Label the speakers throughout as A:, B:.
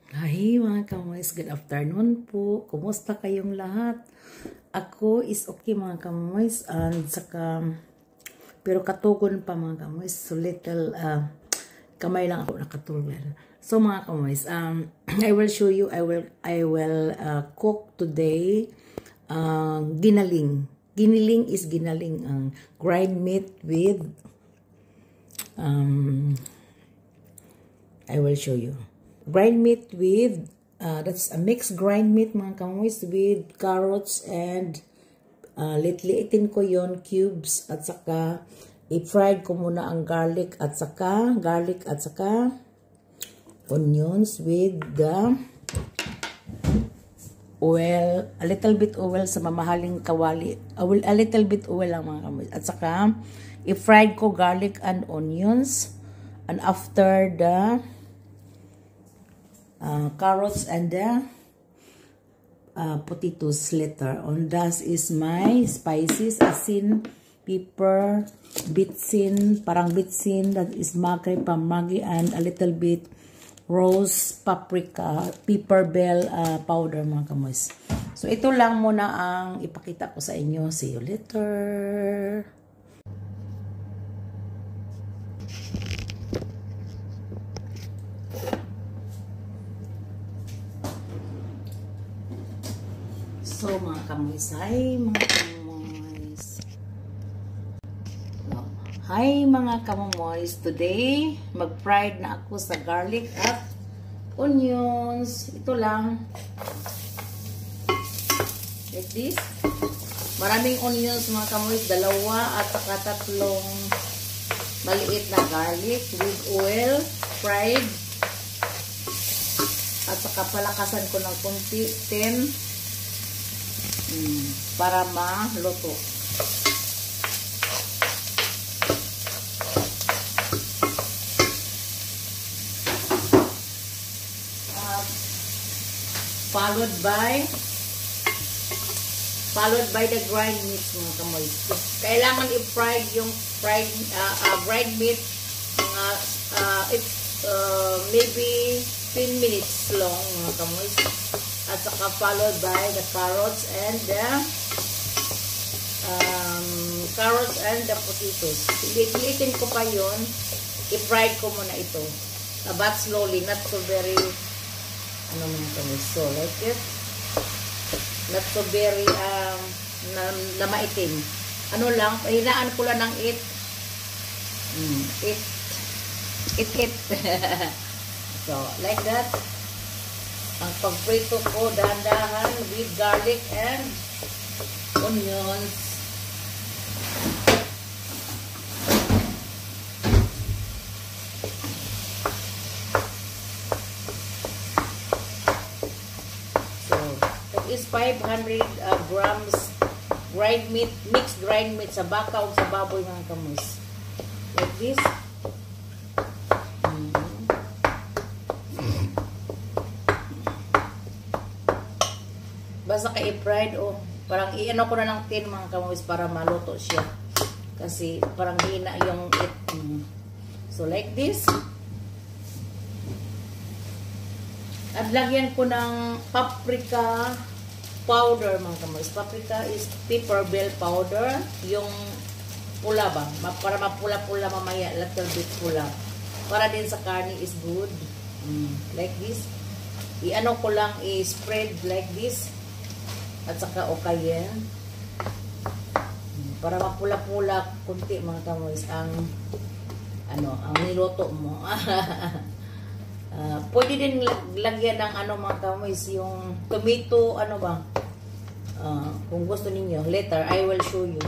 A: Hi mga kamoys, good afternoon po. Kumusta kayong lahat? Ako is okay mga kamoys, and saka pero katugon pa mga kamoys. So little kamay lang ako nakatugon. So mga kamoys, I will show you, I will cook today ginaling. Giniling is ginaling ang grind meat with I will show you. Grind meat with, that's a mixed grind meat mga kamoys with carrots and litliitin ko yon cubes at saka i-fried ko muna ang garlic at saka onions with the oil, a little bit oil sa mamahaling kawali, a little bit oil lang mga kamoys at saka i-fried ko garlic and onions, and after the carrots and the potatoes later on. That is my spices, asin, pepper, bitsin, parang bitsin, that is pamagi, and a little bit rose paprika, pepper bell powder mga kamoys. So ito lang muna ang ipakita ko sa inyo. See you later. So, mga kamoys, hi mga kamoys, today, mag-fried na ako sa garlic at onions. Ito lang. Like this. Maraming onions mga kamoys, 2 at saka 3 maliit na garlic with oil, fried. At saka palakasan ko ng kunti, 10 para maluto. Followed by the grind meat mga kamoy. Kailangan i-fried yung grind meat maybe 10 minutes long mga kamoy. At saka followed by the carrots and the potatoes. Ilitin ko pa yun. I-fried ko muna ito. But slowly, not so very so like this. Not so very na maitim. Hinaan ko lang ng it. So, like that. Ang pagprito ko, dahan-dahan with garlic and onions. So, that is 500 grams grind meat, mixed grind meat sa baka o sa baboy mga kamoys. Like this. Basta i-fried parang i-ano ko na ng 10 mga kamoys para maluto siya. Kasi parang hina yung it. So like this. At lagyan ko ng paprika powder mga kamoys. Paprika is pepper bell powder. Yung pula ba? Para mapula-pula mamaya. Little bit pula. Para din sa karne is good. Like this. I-ano ko lang i-spread like this. At saka cayenne. Para mapula-pula kunti mga kamoys ang niluto mo. Pwede din lagyan ng mga kamoys yung tomato kung gusto niyo later I will show you.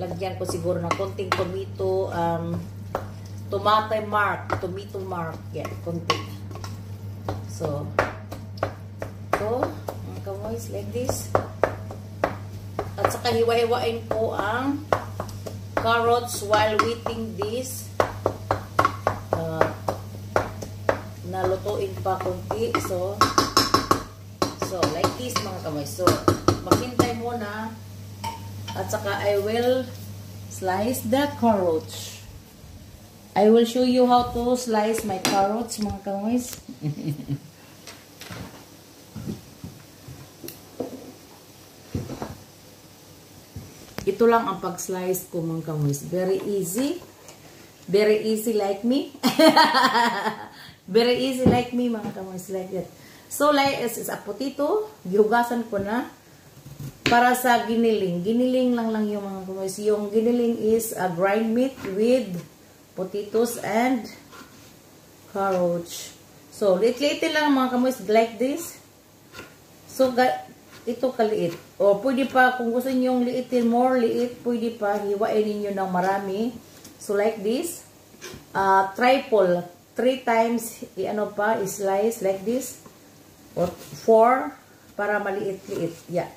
A: Lagyan ko siguro na konting tomato tomato mark konti. So kamoys, like this. At saka hiwa-hiwain ko ang carrots while waiting this. Nalutuin pa konti. So like this mga kamoys. So, maghintay muna. At saka I will slice the carrots. I will show you how to slice my carrots, mga kamoys. Ito lang ang pag-slice ko, mga kamoys. Very easy. Very easy like me. Very easy like me, mga kamoys. Like that. So, like is a potato. Gihugasan ko na. Para sa giniling. Giniling lang yung mga kamoys. Yung giniling is a grind meat with potatoes and carrots. So, liit-liitin lang mga kamoys, like this. So, ito kaliit. O, pwede pa, kung gusto niyo yung liitin, more liit, pwede pa, hiwain niyo ng marami. So, like this. Triple. 3 times, ano pa, slice like this. Or 4, para maliit-liit. Yeah.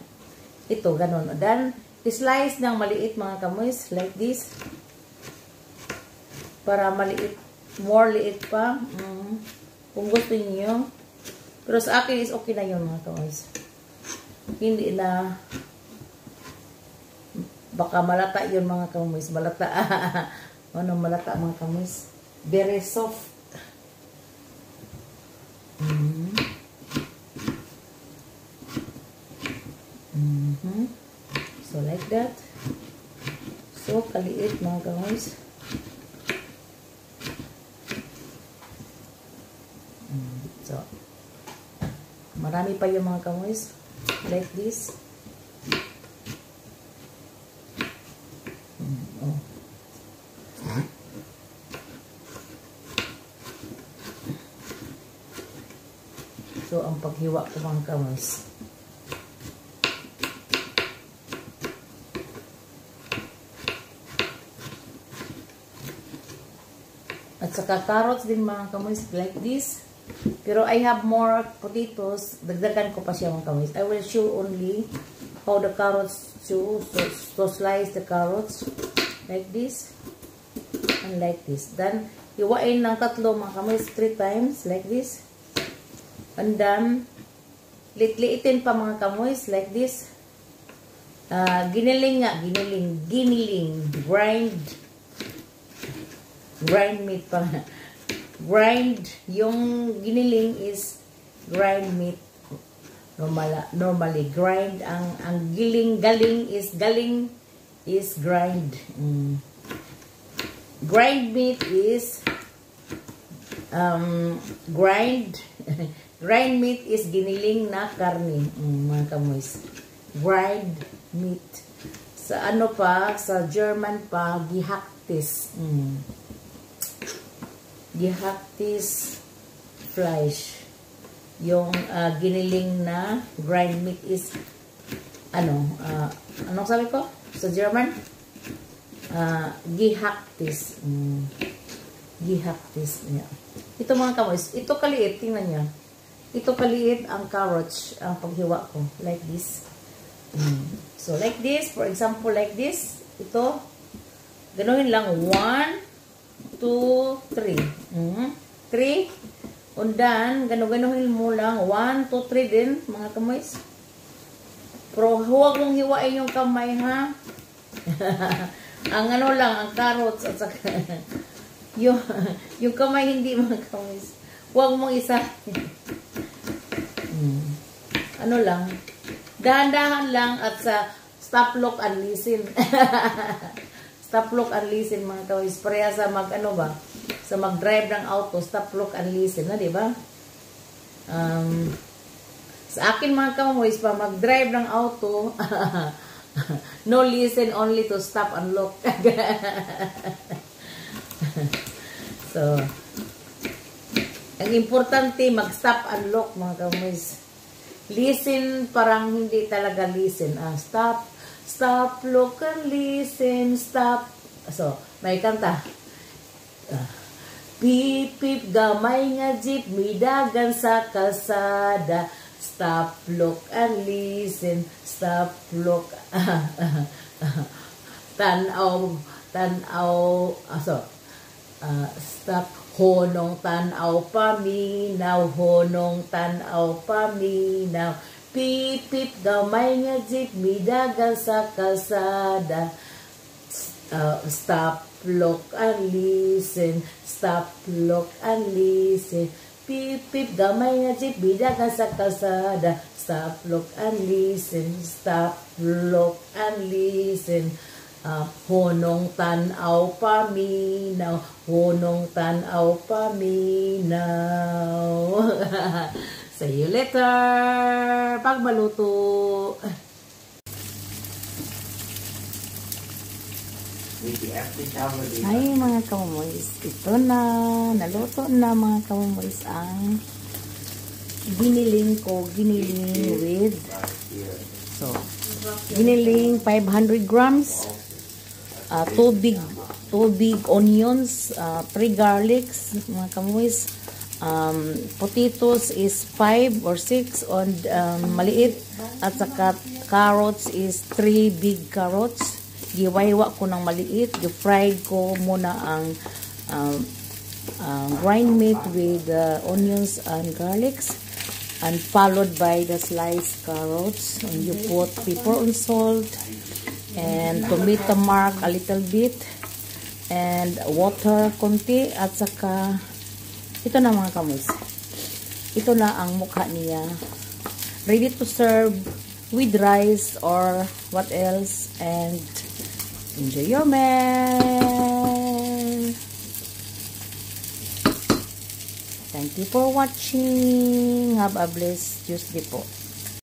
A: Ito, ganun. Then, slice ng maliit mga kamoys, like this. Para maliit, more liit pa. Kung gusto niyo. Pero sa akin is okay na yun mga kamoys. Hindi na, baka malata yun mga kamoys. Malata. Ano malata mga kamoys? Very soft. So like that. So kaliit mga kamoys. So, marami pa yung mga kamoys. Like this. Oh. So, ang paghiwa ko mga kamoys. At saka carrots din mga kamoys. Like this. Pero I have more potatoes. Dagdagan ko pa siya mga kamoys. I will show only how the carrots to slice the carrots. Like this. And like this. Then, iwain ng tatlo mga kamoys. 3 times. Like this. And then, liit-liitin pa mga kamoys. Like this. Giniling nga. Giniling. Grind meat pa. Grind, yung giniling is grind meat. Normally grind ang galing is grind. Grind meat is grind meat is giniling na karne, mga kamoys. Grind meat. Sa ano pa, sa German pa, gehaktis. Gehaktis fleisch. Yung giniling na grind meat is anong sabi ko sa German? Gehaktis. Gehaktis. Yeah. Ito mga kamoys, ito kaliit, tingnan niyo. Ito kaliit ang carrots, ang paghiwa ko. Like this. So like this, for example, like this. Ito, ganoon lang. 1, 2, 3. 3. And then, gano'n-gano'hin mo lang. 1, 2, 3 din, mga kamoys. Pero huwag mong hiwain yung kamay, ha? Ang ano lang, ang carrots at saka yung kamay hindi, mga kamoys. Huwag mong isa. Ano lang. Dahan-dahan lang at sa stop, look, and listen. Stop, look, and listen mga kamoys. Pareha sa sa mag-drive ng auto, stop, look, and listen na, di ba? Sa akin mga kamoys, pa mag-drive ng auto, no listen, only to stop and look. So, ang importante, mag-stop and look mga kamoys. Listen, parang hindi talaga listen. Stop, stop, look, and listen, stop. So, may kanta. Pip, pip, gamay nga jeep, midagan sa kalsada. Stop, look, and listen. Stop, look. Tanaw. Stop. Honong tanaw paminaw. Honong tanaw paminaw. Pip, pip, gamay nga jeep, midagan sa kalsada. Stop, look, and listen. Stop, look, and listen. Pip, pip, gamay nga jeep, bida ka sa kasada. Stop, look, and listen. Stop, look, and listen. Hunong tanaw paminaw. Hunong tanaw paminaw. See you later. Pag maluto. Ay mga kamomoys, ito na, naluto na mga kamomoys ang giniling with, so, giniling 500 grams, 2 big onions, 3 garlics, mga kamomoys, potatoes is 5 or 6 on maliit, at saka carrots is 3 big carrots. Giwaywa ko ng maliit, gi-fried ko muna ang grind meat with onions and garlics, and followed by the sliced carrots. And you put pepper and salt and tomato mark a little bit and water konti, at saka ito na mga kamoys, ito na ang mukha niya, ready to serve with rice or what else, and enjoy your meal. Thank you for watching. Have a blessed Tuesday po.